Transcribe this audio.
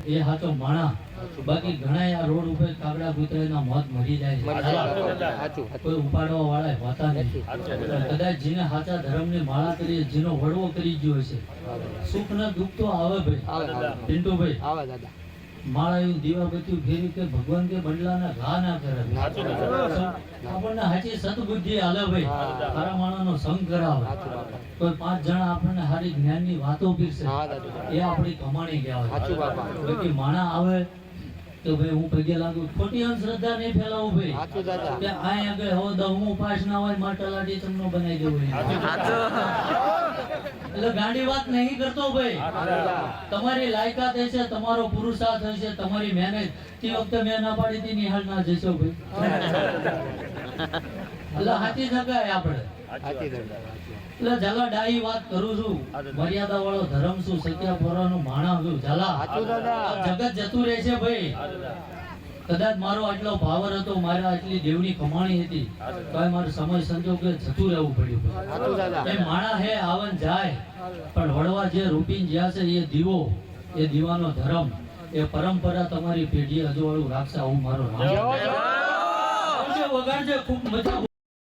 એ હાચો માણા. બાકી ઘણા આ રોડ ઉપર કાગડા કૂતરાના મોત મરી જાય છે, કોઈ ઉપાડવા વાળા હોતા નથી. કદાચ જેને સાચા ધર્મની માળા કરી, જેનો વડવો કરી ગયો છે, સુખ ને દુઃખ તો આવે ભાઈ. પિન્ટુભાઈ માળા એવું દીવાબત્તી ફેરી કે ભગવાન કે બદલાના ઘા ના કરે. આપણને સાચી સદબુદ્ધિ હાલે ભાઈ, સારા માણસનો સંગ કરાવે. કોઈ 5 જણા આપણને સારી જ્ઞાનની વાતો પીરસે, એ આપણી કમાણી કહેવાય. બાકી માણા આવે તો ભાઈ હું પગે લાગુ, ખોટી અંધશ્રદ્ધા નહીં ફેલાવું ભાઈ. કે આ આગળ હવે 10મું પાસ ના હોય મારે તલાટી ચમનો બનાવી દેવું. એટલે ગાંડી વાત નહીં કરતો ભાઈ. તમારી લાયકાત હશે, તમારો પુરુષાર્થ હશે, તમારી મહેનત. તે વખતે મેં ના પાડી હતી નિહાળ ના જશો ભાઈ. એટલે હાથી જગાય આપણે. એટલે ઝાલા ડાઈ વાત કરું છું, મર્યાદા વાળો ધર્મ છું, સત્યા પોરાનું માણા છું. ઝાલા જગત જતું રહે છે ભાઈ. કદાચ મારો આટલો પાવર હતો, મારે આટલી દેવની કમાણી હતી, તો મારે સમય સંજોગે જતું રહેવું પડ્યું. એ માણા હે આવન જાય, પણ વડવા જે રૂપીન જ્યાં છે એ દીવો, એ દીવાનો ધર્મ, એ પરંપરા તમારી પેઢી અજવાળું રાખશે. આવું મારો નામ વગાડજે, ખૂબ મજા.